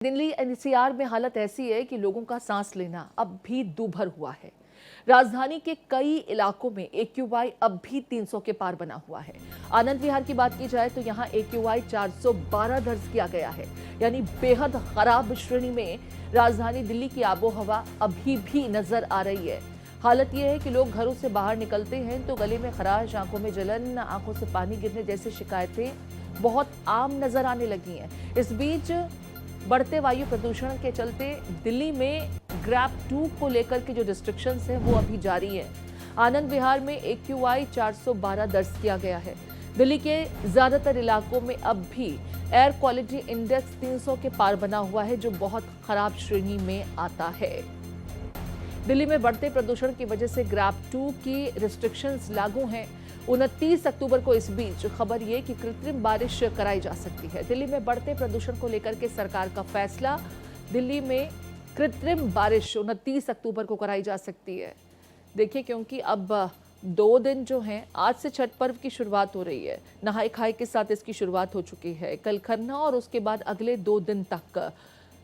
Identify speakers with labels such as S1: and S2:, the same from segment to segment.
S1: Delhi NCR में हालत ऐसी है कि लोगों का सांस लेना अब भी दूभर हुआ है। राजधानी के कई इलाकों में AQI अब भी 300 के पार बना हुआ है। आनंद विहार की बात की जाए तो यहाँ AQI 412 दर्ज किया गया है, यानी बेहद खराब श्रेणी में राजधानी दिल्ली की आबोहवा अभी भी नजर आ रही है। हालत यह है कि लोग घरों से बाहर निकलते हैं तो गले में खराश, आंखों में जलन, आंखों से पानी गिरने जैसी शिकायतें बहुत आम नजर आने लगी हैं। इस बीच बढ़ते वायु प्रदूषण के चलते दिल्ली में ग्रैप 2 को लेकर के जो रिस्ट्रिक्शंस हैं वो अभी जारी है। आनंद विहार में AQI 412 दर्ज किया गया है। दिल्ली के ज्यादातर इलाकों में अब भी एयर क्वालिटी इंडेक्स 300 के पार बना हुआ है, जो बहुत खराब श्रेणी में आता है। दिल्ली में बढ़ते प्रदूषण की वजह से ग्रैप 2 की रिस्ट्रिक्शंस लागू हैं। 29 अक्टूबर को इस बीच खबर ये कि कृत्रिम बारिश कराई जा सकती है। दिल्ली में बढ़ते प्रदूषण को लेकर के सरकार का फैसला, दिल्ली में कृत्रिम बारिश 29 अक्टूबर को कराई जा सकती है। देखिए, क्योंकि अब 2 दिन जो हैं, आज से छठ पर्व की शुरुआत हो रही है। नहाई खाई के साथ इसकी शुरुआत हो चुकी है। कल खरना और उसके बाद अगले 2 दिन तक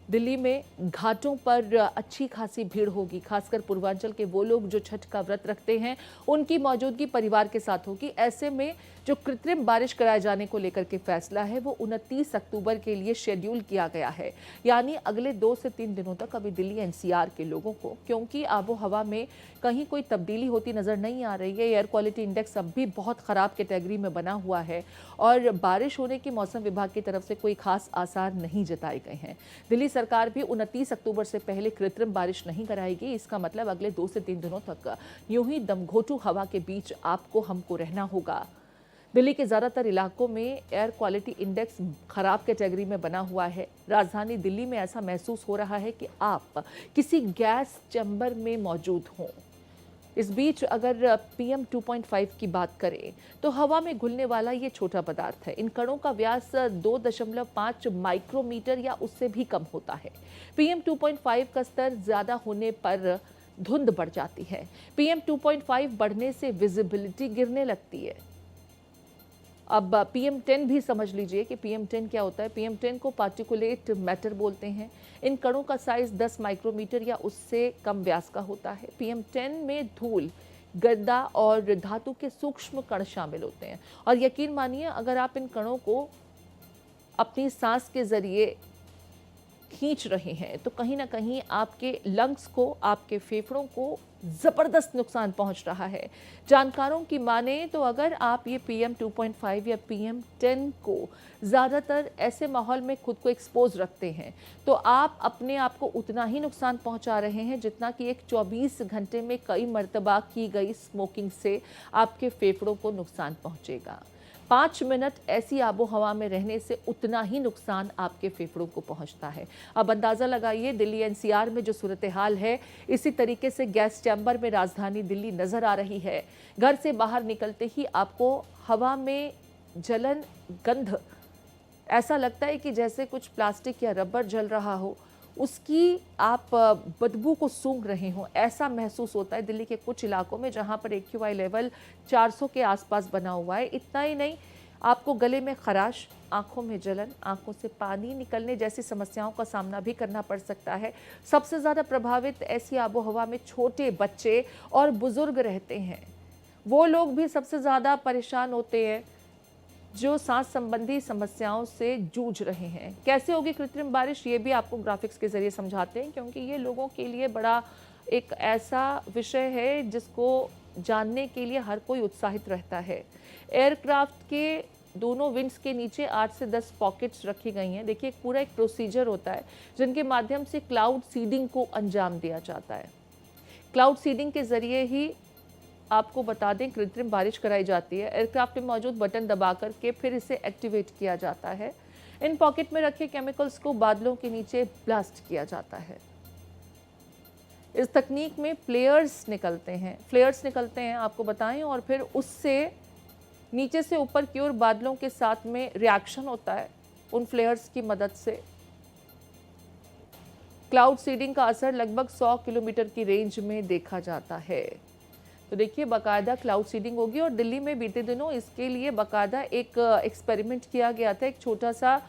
S1: दिल्ली में घाटों पर अच्छी खासी भीड़ होगी। खासकर पूर्वांचल के वो लोग जो छठ का व्रत रखते हैं, उनकी मौजूदगी परिवार के साथ होगी। ऐसे में जो कृत्रिम बारिश कराए जाने को लेकर के फैसला है वो 29 अक्टूबर के लिए शेड्यूल किया गया है, यानी अगले 2 से 3 दिनों तक अभी दिल्ली NCR के लोगों को, क्योंकि आबो हवा में कहीं कोई तब्दीली होती नजर नहीं आ रही है। एयर क्वालिटी इंडेक्स अब भी बहुत खराब कैटेगरी में बना हुआ है और बारिश होने की मौसम विभाग की तरफ से कोई खास आसार नहीं जताए गए हैं। दिल्ली सरकार भी 29 अक्टूबर से पहले कृत्रिम बारिश नहीं कराएगी। इसका मतलब अगले 2 से 3 दिनों तक यूं ही दमघोटू हवा के बीच आपको हमको रहना होगा। दिल्ली के ज्यादातर इलाकों में एयर क्वालिटी इंडेक्स खराब कैटेगरी में बना हुआ है। राजधानी दिल्ली में ऐसा महसूस हो रहा है कि आप किसी गैस चैम्बर में मौजूद हों। इस बीच अगर PM 2.5 की बात करें तो हवा में घुलने वाला ये छोटा पदार्थ है। इन कणों का व्यास 2.5 माइक्रोमीटर या उससे भी कम होता है। PM 2.5 का स्तर ज्यादा होने पर धुंध बढ़ जाती है। PM 2.5 बढ़ने से विजिबिलिटी गिरने लगती है। अब PM 10 भी समझ लीजिए कि PM 10 क्या होता है। PM 10 को पार्टिकुलेट मैटर बोलते हैं। इन कणों का साइज 10 माइक्रोमीटर या उससे कम व्यास का होता है। PM 10 में धूल, गर्दा और धातु के सूक्ष्म कण शामिल होते हैं और यकीन मानिए, अगर आप इन कणों को अपनी सांस के जरिए खींच रहे हैं तो कहीं ना कहीं आपके लंग्स को, आपके फेफड़ों को जबरदस्त नुकसान पहुंच रहा है। जानकारों की माने तो अगर आप ये PM 2.5 या PM 10 को ज़्यादातर ऐसे माहौल में खुद को एक्सपोज रखते हैं तो आप अपने आप को उतना ही नुकसान पहुंचा रहे हैं जितना कि एक 24 घंटे में कई मर्तबा की गई स्मोकिंग से आपके फेफड़ों को नुकसान पहुंचेगा। 5 मिनट ऐसी आबो हवा में रहने से उतना ही नुकसान आपके फेफड़ों को पहुंचता है। अब अंदाजा लगाइए, दिल्ली NCR में जो सूरत हाल है, इसी तरीके से गैस चैम्बर में राजधानी दिल्ली नजर आ रही है। घर से बाहर निकलते ही आपको हवा में जलन, गंध, ऐसा लगता है कि जैसे कुछ प्लास्टिक या रबर जल रहा हो, उसकी आप बदबू को सूंघ रहे हो, ऐसा महसूस होता है दिल्ली के कुछ इलाकों में जहां पर AQI लेवल 400 के आसपास बना हुआ है। इतना ही नहीं, आपको गले में खराश, आंखों में जलन, आंखों से पानी निकलने जैसी समस्याओं का सामना भी करना पड़ सकता है। सबसे ज़्यादा प्रभावित ऐसी आबो हवा में छोटे बच्चे और बुजुर्ग रहते हैं। वो लोग भी सबसे ज़्यादा परेशान होते हैं जो सांस संबंधी समस्याओं से जूझ रहे हैं। कैसे होगी कृत्रिम बारिश, ये भी आपको ग्राफिक्स के जरिए समझाते हैं, क्योंकि ये लोगों के लिए बड़ा एक ऐसा विषय है जिसको जानने के लिए हर कोई उत्साहित रहता है। एयरक्राफ्ट के दोनों विंग्स के नीचे 8 से 10 पॉकेट्स रखी गई हैं। देखिए, पूरा एक प्रोसीजर होता है जिनके माध्यम से क्लाउड सीडिंग को अंजाम दिया जाता है। क्लाउड सीडिंग के जरिए ही आपको बता दें कृत्रिम बारिश कराई जाती है। एयरक्राफ्ट में मौजूद बटन दबाकर के फिर इसे एक्टिवेट किया जाता है। इन पॉकेट में रखे केमिकल्स को बादलों के नीचे ब्लास्ट किया जाता है। इस तकनीक में फ्लेयर्स निकलते हैं आपको बताएं, और फिर उससे नीचे से ऊपर की ओर बादलों के साथ में रिएक्शन होता है। उन फ्लेयर्स की मदद से क्लाउड सीडिंग का असर लगभग 100 किलोमीटर की रेंज में देखा जाता है। तो देखिए, बाकायदा क्लाउड सीडिंग होगी और दिल्ली में बीते दिनों इसके लिए बाकायदा एक एक्सपेरिमेंट किया गया था। एक छोटा सा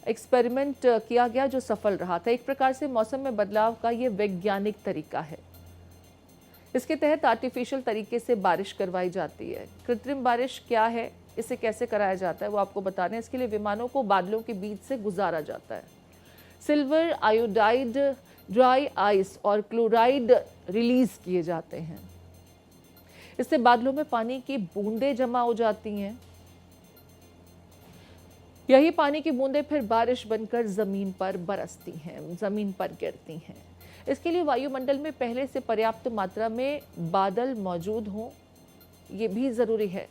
S1: एक्सपेरिमेंट किया गया जो सफल रहा था। एक प्रकार से मौसम में बदलाव का ये वैज्ञानिक तरीका है। इसके तहत आर्टिफिशियल तरीके से बारिश करवाई जाती है। कृत्रिम बारिश क्या है, इसे कैसे कराया जाता है, वो आपको बता रहे हैं। इसके लिए विमानों को बादलों के बीच से गुजारा जाता है। सिल्वर आयोडाइड, ड्राई आइस और क्लोराइड रिलीज किए जाते हैं। इससे बादलों में पानी की बूंदें जमा हो जाती हैं। यही पानी की बूंदें फिर बारिश बनकर जमीन पर बरसती हैं, जमीन पर गिरती हैं। इसके लिए वायुमंडल में पहले से पर्याप्त मात्रा में बादल मौजूद हों, ये भी जरूरी है।